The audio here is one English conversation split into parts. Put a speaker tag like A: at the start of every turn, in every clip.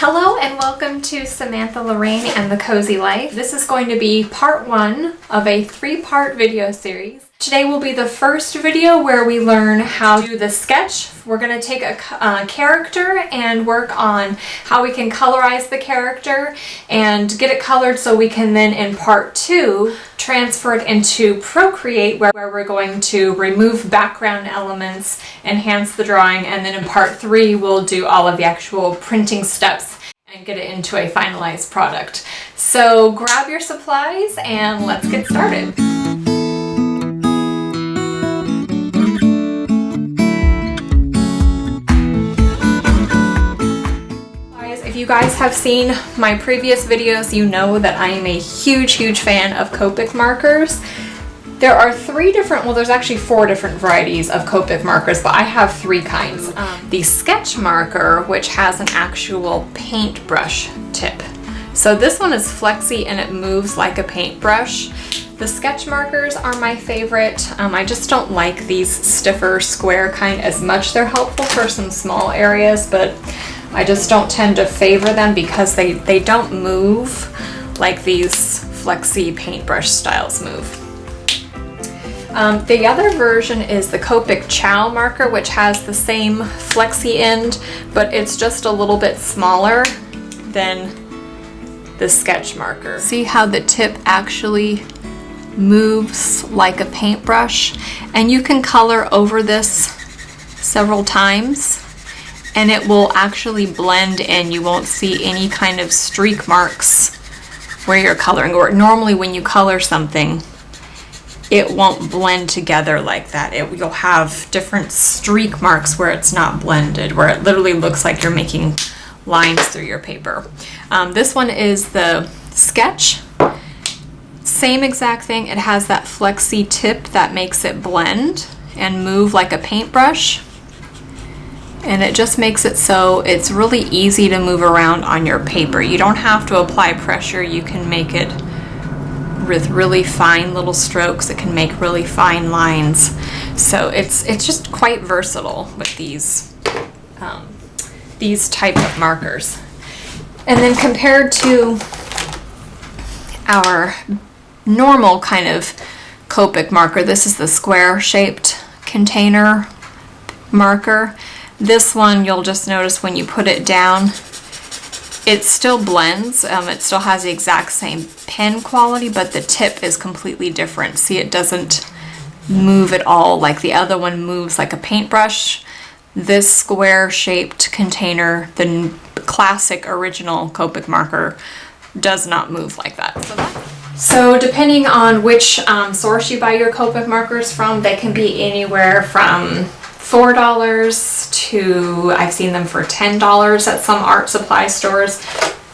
A: Hello and welcome to Samantha, Loraine, and the Cozy Life. This is going to be part one of a three-part video series. Today will be the first video where we learn how to do the sketch. We're going to take a character and work on how we can colorize the character and get it colored so we can then in part two transfer it into Procreate where we're going to remove background elements, enhance the drawing, and then in part three we'll do all of the actual printing steps and get it into a finalized product. So grab your supplies and let's get started. If you guys have seen my previous videos, you know that I am a huge fan of Copic markers. There are there's actually four different varieties of Copic markers, but I have three kinds. The sketch marker, which has an actual paintbrush tip. So this one is flexy and it moves like a paintbrush. The sketch markers are my favorite. I just don't like these stiffer square kind as much. They're helpful for some small areas, but I just don't tend to favor them because they don't move like these flexy paintbrush styles move. The other version is the Copic Chow marker, which has the same flexy end, but it's just a little bit smaller than the sketch marker. See how the tip actually moves like a paintbrush? And you can color over this several times and it will actually blend in. You won't see any kind of streak marks where you're coloring. Or normally when you color something, it won't blend together like that. You'll have different streak marks where it's not blended, where it literally looks like you're making lines through your paper. This one is the sketch. Same exact thing. It has that flexy tip that makes it blend and move like a paintbrush. And it just makes it so it's really easy to move around on your paper. You don't have to apply pressure. You can make it with really fine little strokes. It can make really fine lines. So it's just quite versatile with these type of markers. And then compared to our normal kind of Copic marker, this is the square shaped container marker. This one, you'll just notice when you put it down, it still blends. It still has the exact same pen quality, but the tip is completely different. See, it doesn't move at all like the other one moves like a paintbrush. This square-shaped container, the classic original Copic marker, does not move like that. So depending on which source you buy your Copic markers from, they can be anywhere from $4 to, I've seen them for $10 at some art supply stores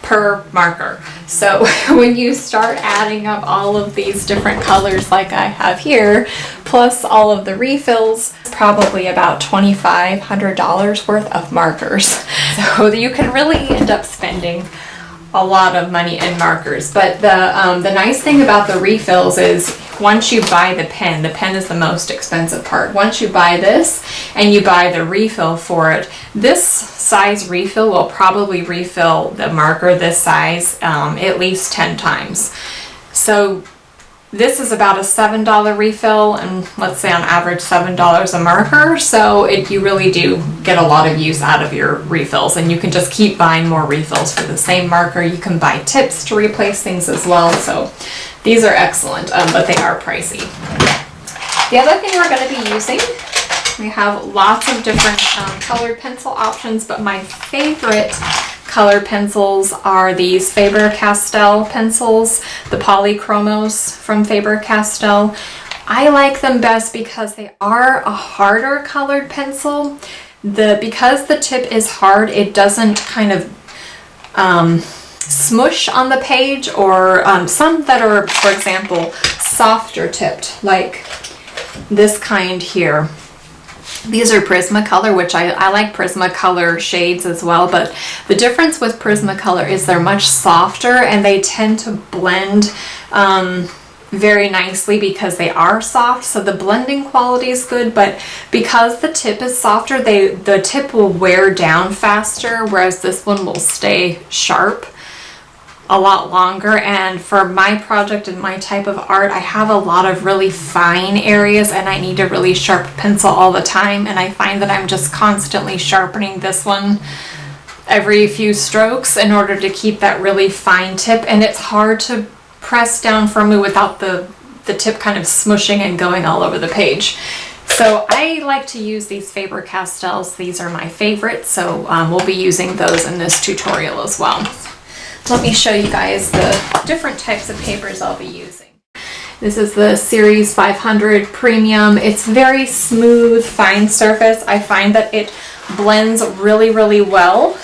A: per marker. So when you start adding up all of these different colors like I have here, plus all of the refills, probably about $2,500 worth of markers. So you can really end up spending a lot of money in markers. But the nice thing about the refills is once you buy the pen is the most expensive part. Once you buy this and you buy the refill for it, this size refill will probably refill the marker this size at least 10 times. So this is about a $7 refill, and let's say on average $7 a marker. So you really do get a lot of use out of your refills, and you can just keep buying more refills for the same marker. You can buy tips to replace things as well. So these are excellent, but they are pricey. The other thing we're going to be using, we have lots of different colored pencil options, but my favorite colored pencils are these Faber-Castell pencils, the Polychromos from Faber-Castell. I like them best because they are a harder colored pencil. Because the tip is hard, it doesn't kind of smush on the page, or some that are, for example, softer tipped, like this kind here. These are Prismacolor, which I like Prismacolor shades as well, but the difference with Prismacolor is they're much softer and they tend to blend very nicely because they are soft, so the blending quality is good, but because the tip is softer, the tip will wear down faster, whereas this one will stay sharp a lot longer. And for my project and my type of art, I have a lot of really fine areas and I need a really sharp pencil all the time, and I find that I'm just constantly sharpening this one every few strokes in order to keep that really fine tip, and it's hard to press down firmly without the tip kind of smushing and going all over the page. So I like to use these Faber-Castells. These are my favorites, so we'll be using those in this tutorial as well. Let me show you guys the different types of papers I'll be using. This is the Series 500 Premium. It's very smooth, fine surface. I find that it blends really, really well.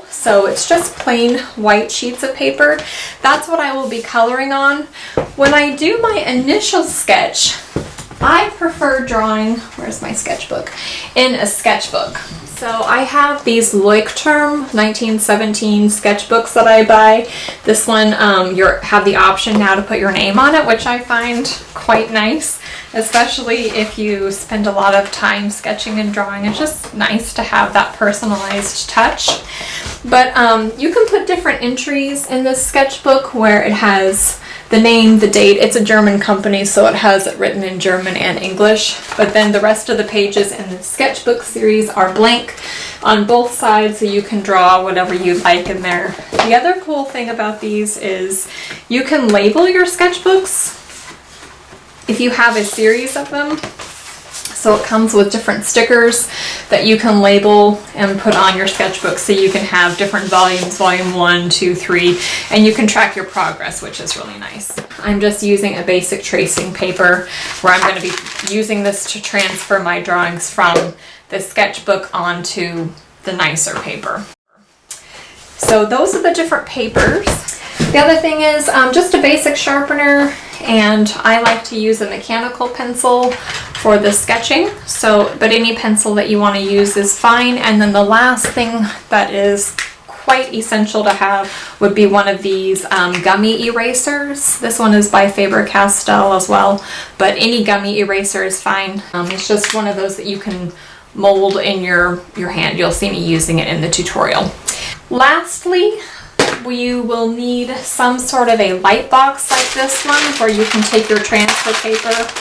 A: So it's just plain white sheets of paper. That's what I will be coloring on. When I do my initial sketch, I prefer drawing, where's my sketchbook? In a sketchbook. So I have these Leuchtturm 1917 sketchbooks that I buy. This one, you have the option now to put your name on it, which I find quite nice, especially if you spend a lot of time sketching and drawing. It's just nice to have that personalized touch. But you can put different entries in this sketchbook where it has the name, the date. It's a German company, so it has it written in German and English. But then the rest of the pages in the sketchbook series are blank on both sides, so you can draw whatever you like in there. The other cool thing about these is you can label your sketchbooks if you have a series of them. So it comes with different stickers that you can label and put on your sketchbook, so you can have different volumes, volume 1, 2, 3, and you can track your progress, which is really nice. I'm just using a basic tracing paper where I'm going to be using this to transfer my drawings from the sketchbook onto the nicer paper. So those are the different papers. The other thing is just a basic sharpener, and I like to use a mechanical pencil for the sketching. So, but any pencil that you want to use is fine. And then the last thing that is quite essential to have would be one of these gummy erasers. This one is by Faber-Castell as well, but any gummy eraser is fine. It's just one of those that you can mold in your hand. You'll see me using it in the tutorial. Lastly, you will need some sort of a light box like this one, where you can take your transfer paper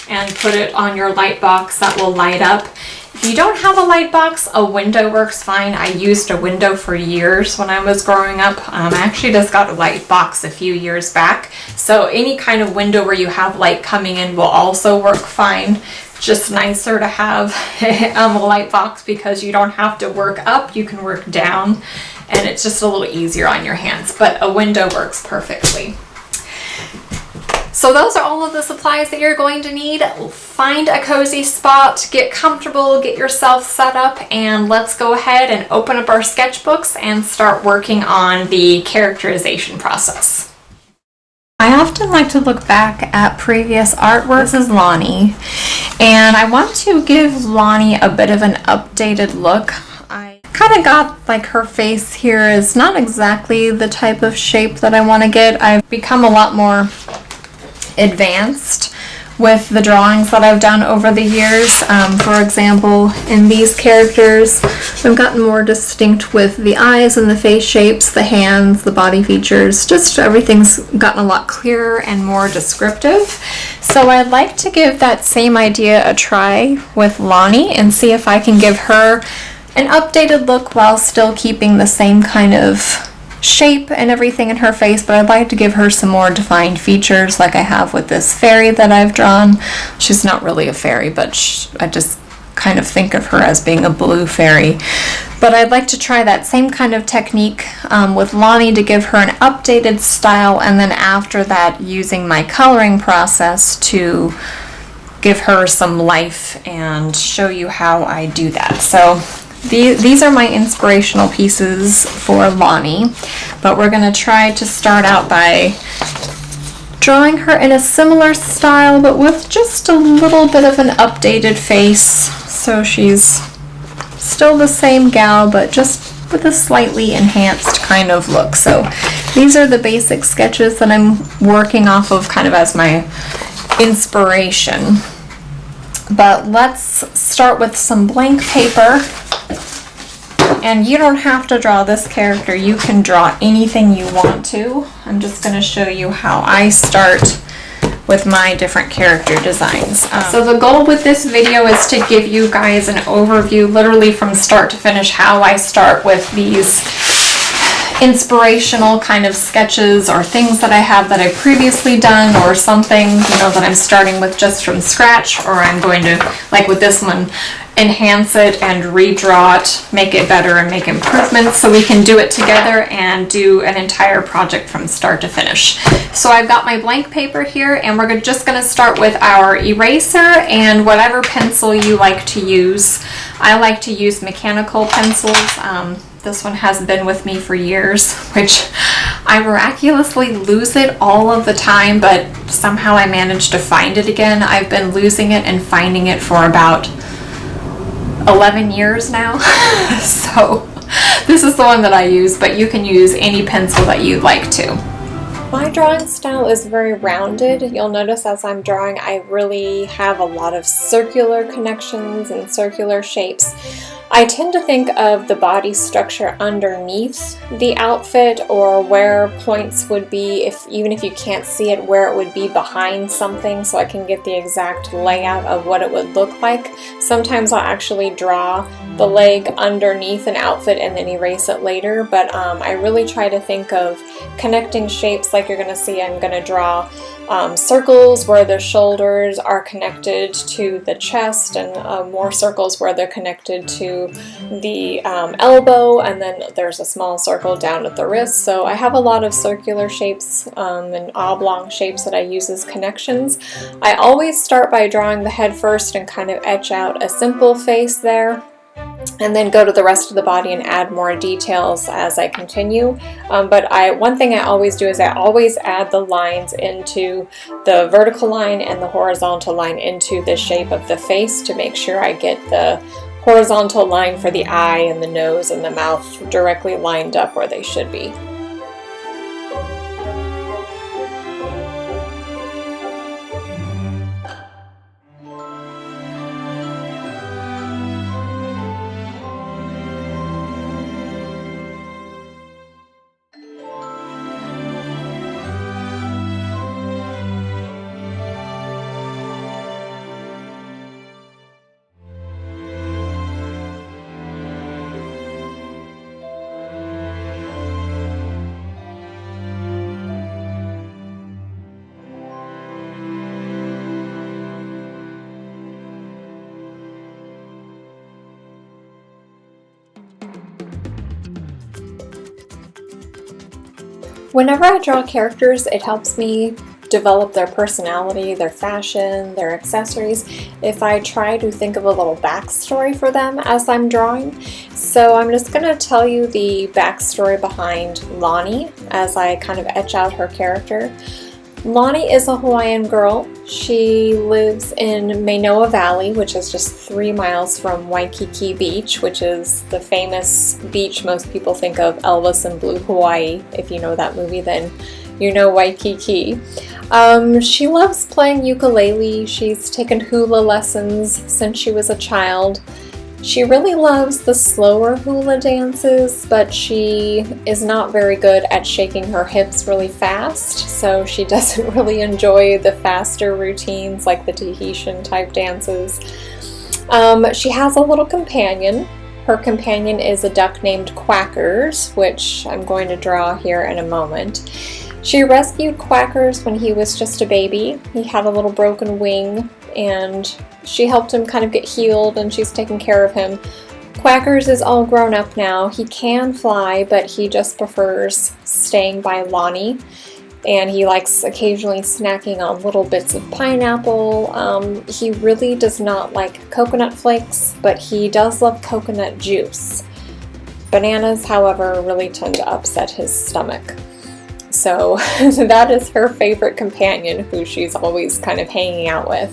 A: and put it on your light box that will light up. If you don't have a light box, a window works fine. I used a window for years when I was growing up. I actually just got a light box a few years back. So any kind of window where you have light coming in will also work fine. Just nicer to have a light box because you don't have to work up, you can work down, and it's just a little easier on your hands, but a window works perfectly. So those are all of the supplies that you're going to need. Find a cozy spot, get comfortable, get yourself set up, and let's go ahead and open up our sketchbooks and start working on the characterization process. I often like to look back at previous artwork. This is Lonnie, and I want to give Lonnie a bit of an updated look. I kind of got like her face here is not exactly the type of shape that I want to get. I've become a lot more advanced with the drawings that I've done over the years. For example, in these characters, I've gotten more distinct with the eyes and the face shapes, the hands, the body features, just everything's gotten a lot clearer and more descriptive. So I'd like to give that same idea a try with Lonnie and see if I can give her an updated look while still keeping the same kind of shape and everything in her face, but I'd like to give her some more defined features like I have with this fairy that I've drawn. She's not really a fairy, but I just kind of think of her as being a blue fairy. But I'd like to try that same kind of technique with Lonnie to give her an updated style, and then after that using my coloring process to give her some life and show you how I do that. So these are my inspirational pieces for Lonnie, but we're going to try to start out by drawing her in a similar style, but with just a little bit of an updated face. So she's still the same gal, but just with a slightly enhanced kind of look. So these are the basic sketches that I'm working off of kind of as my inspiration. But let's start with some blank paper. And you don't have to draw this character. You can draw anything you want to. I'm just going to show you how I start with my different character designs. So the goal with this video is to give you guys an overview, literally from start to finish, how I start with these inspirational kind of sketches or things that I have that I've previously done, or something, you know, that I'm starting with just from scratch, or I'm going to, like with this one, enhance it and redraw it, make it better and make improvements, so we can do it together and do an entire project from start to finish. So I've got my blank paper here, and we're just going to start with our eraser and whatever pencil you like to use. I like to use mechanical pencils. This one has been with me for years, which I miraculously lose it all of the time, but somehow I managed to find it again. I've been losing it and finding it for about 11 years now. So this is the one that I use, but you can use any pencil that you'd like to. My drawing style is very rounded. You'll notice as I'm drawing, I really have a lot of circular connections and circular shapes. I tend to think of the body structure underneath the outfit, or where points would be, even if you can't see it, where it would be behind something, so I can get the exact layout of what it would look like. Sometimes I'll actually draw the leg underneath an outfit and then erase it later, but I really try to think of connecting shapes. Like you're going to see, I'm going to draw circles where the shoulders are connected to the chest, and more circles where they're connected to the elbow, and then there's a small circle down at the wrist. So I have a lot of circular shapes and oblong shapes that I use as connections. I always start by drawing the head first and kind of etch out a simple face there, and then go to the rest of the body and add more details as I continue. But one thing I always do is I always add the lines into the vertical line and the horizontal line into the shape of the face, to make sure I get the horizontal line for the eye and the nose and the mouth directly lined up where they should be. Whenever I draw characters, it helps me develop their personality, their fashion, their accessories, if I try to think of a little backstory for them as I'm drawing. So I'm just going to tell you the backstory behind Lonnie as I kind of etch out her character. Lonnie is a Hawaiian girl. She lives in Manoa Valley, which is just 3 miles from Waikiki Beach, which is the famous beach most people think of, Elvis and Blue Hawaii. If you know that movie, then you know Waikiki. She loves playing ukulele. She's taken hula lessons since she was a child. She really loves the slower hula dances, but she is not very good at shaking her hips really fast, so she doesn't really enjoy the faster routines like the Tahitian type dances. She has a little companion. Her companion is a duck named Quackers, which I'm going to draw here in a moment. She rescued Quackers when he was just a baby. He had a little broken wing, and she helped him kind of get healed, and she's taken care of him. Quackers is all grown up now. He can fly, but he just prefers staying by Lonnie, and he likes occasionally snacking on little bits of pineapple. He really does not like coconut flakes, but he does love coconut juice. Bananas, however, really tend to upset his stomach. So that is her favorite companion, who she's always kind of hanging out with.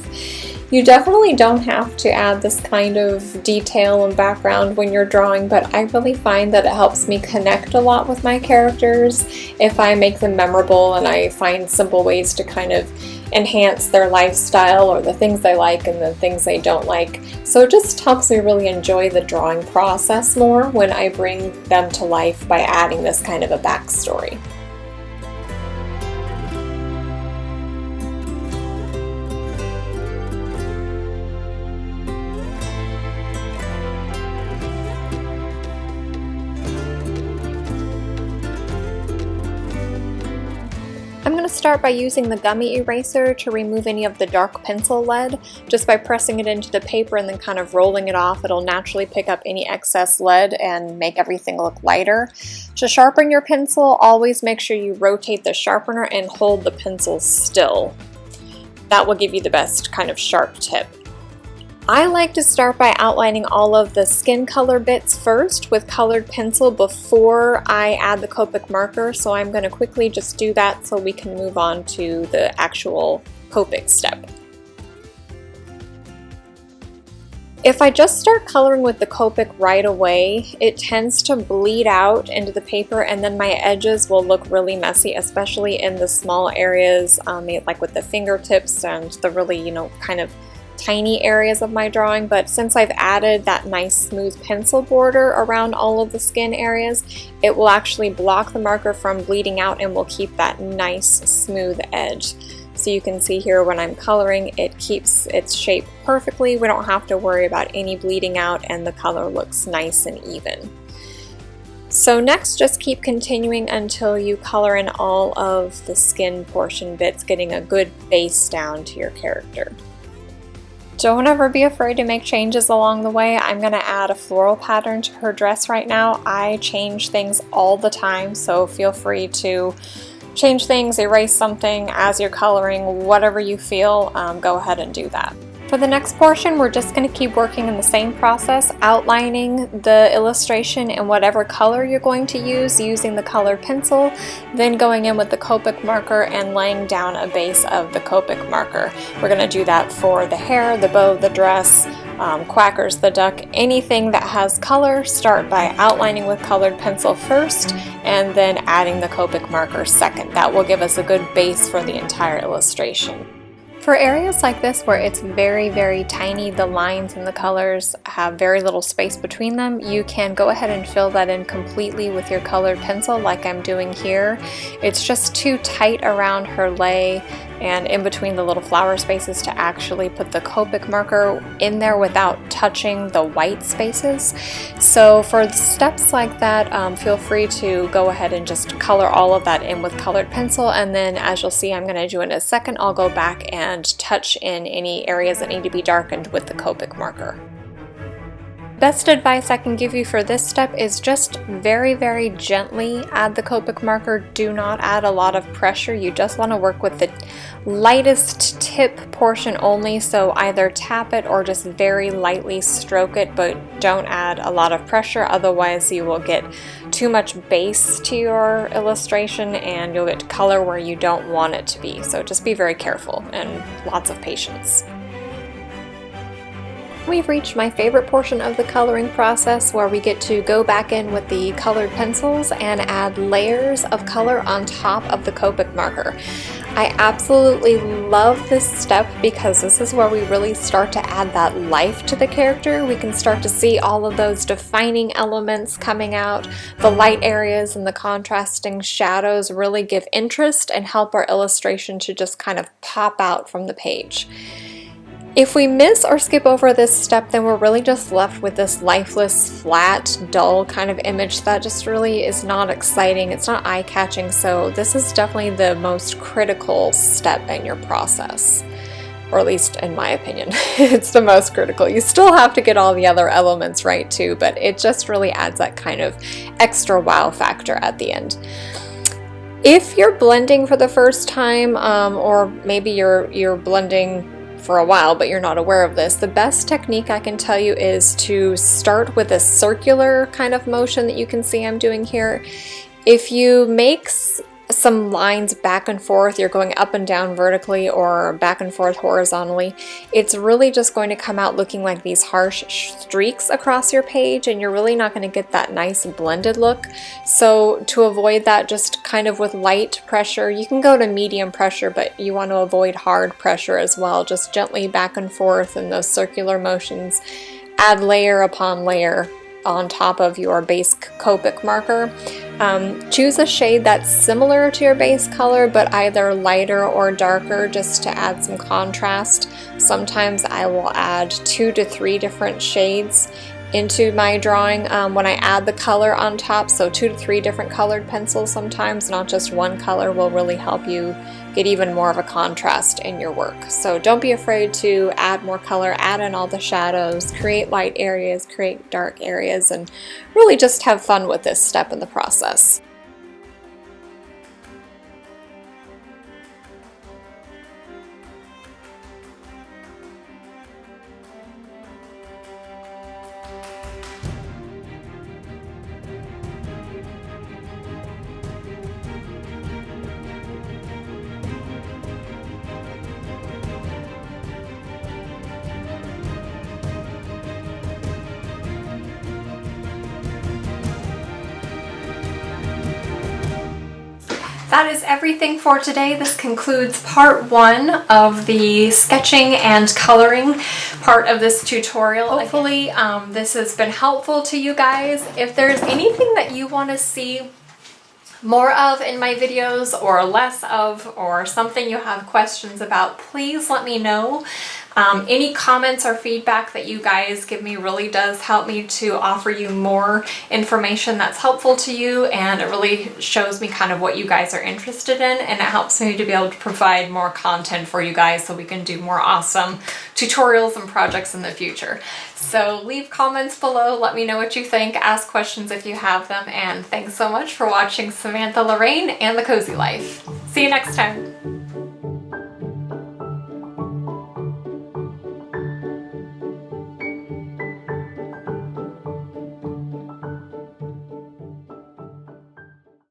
A: You definitely don't have to add this kind of detail and background when you're drawing, but I really find that it helps me connect a lot with my characters if I make them memorable and I find simple ways to kind of enhance their lifestyle or the things they like and the things they don't like. So it just helps me really enjoy the drawing process more when I bring them to life by adding this kind of a backstory. I'm going to start by using the gummy eraser to remove any of the dark pencil lead. Just by pressing it into the paper and then kind of rolling it off, it'll naturally pick up any excess lead and make everything look lighter. To sharpen your pencil, always make sure you rotate the sharpener and hold the pencil still. That will give you the best kind of sharp tip. I like to start by outlining all of the skin color bits first with colored pencil before I add the Copic marker, so I'm going to quickly just do that so we can move on to the actual Copic step. If I just start coloring with the Copic right away, it tends to bleed out into the paper and then my edges will look really messy, especially in the small areas, like with the fingertips and the really, kind of tiny areas of my drawing. But since I've added that nice smooth pencil border around all of the skin areas, it will actually block the marker from bleeding out and will keep that nice smooth edge. So you can see here when I'm coloring, it keeps its shape perfectly. We don't have to worry about any bleeding out and the color looks nice and even. So next, just keep continuing until you color in all of the skin portion bits, getting a good base down to your character. Don't ever be afraid to make changes along the way. I'm going to add a floral pattern to her dress right now. I change things all the time, so feel free to change things, erase something as you're coloring, whatever you feel, go ahead and do that. For the next portion, we're just going to keep working in the same process, outlining the illustration in whatever color you're going to use using the colored pencil, then going in with the Copic marker and laying down a base of the Copic marker. We're going to do that for the hair, the bow, the dress, Quackers, the duck, anything that has color. Start by outlining with colored pencil first and then adding the Copic marker second. That will give us a good base for the entire illustration. For areas like this where it's very, very tiny, the lines and the colors have very little space between them, you can go ahead and fill that in completely with your colored pencil like I'm doing here. It's just too tight around her lei and in between the little flower spaces to actually put the Copic marker in there without touching the white spaces. So for steps like that, feel free to go ahead and just color all of that in with colored pencil, and then as you'll see I'm going to do in a second, I'll go back and touch in any areas that need to be darkened with the Copic marker. Best advice I can give you for this step is just very, very gently add the Copic marker. Do not add a lot of pressure. You just want to work with the lightest tip portion only, so either tap it or just very lightly stroke it, but don't add a lot of pressure, otherwise you will get too much base to your illustration and you'll get color where you don't want it to be. So just be very careful and lots of patience. We've reached my favorite portion of the coloring process, where we get to go back in with the colored pencils and add layers of color on top of the Copic marker. I absolutely love this step because this is where we really start to add that life to the character. We can start to see all of those defining elements coming out. The light areas and the contrasting shadows really give interest and help our illustration to just kind of pop out from the page. If we miss or skip over this step, then we're really just left with this lifeless, flat, dull kind of image that just really is not exciting. It's not eye-catching, so this is definitely the most critical step in your process. Or at least in my opinion, it's the most critical. You still have to get all the other elements right too, but it just really adds that kind of extra wow factor at the end. If you're blending for the first time, or maybe you're blending for a while but you're not aware of this, the best technique I can tell you is to start with a circular kind of motion that you can see I'm doing here. If you make some lines back and forth, you're going up and down vertically or back and forth horizontally, it's really just going to come out looking like these harsh streaks across your page, and you're really not going to get that nice blended look. So to avoid that, just kind of with light pressure, you can go to medium pressure, but you want to avoid hard pressure as well. Just gently back and forth in those circular motions. Add layer upon layer on top of your base Copic marker. Choose a shade that's similar to your base color, but either lighter or darker, just to add some contrast. Sometimes I will add 2 to 3 different shades into my drawing when I add the color on top, so 2 to 3 different colored pencils sometimes, not just one color, will really help you get even more of a contrast in your work. So don't be afraid to add more color, add in all the shadows, create light areas, create dark areas, and really just have fun with this step in the process. That is everything for today. This concludes part 1 of the sketching and coloring part of this tutorial. Hopefully this has been helpful to you guys. If there's anything that you want to see more of in my videos or less of, or something you have questions about, please let me know. Any comments or feedback that you guys give me really does help me to offer you more information that's helpful to you, and it really shows me kind of what you guys are interested in, and it helps me to be able to provide more content for you guys so we can do more awesome tutorials and projects in the future. So leave comments below, let me know what you think, ask questions if you have them, and thanks so much for watching Samantha, Loraine, and The Cozy Life. See you next time.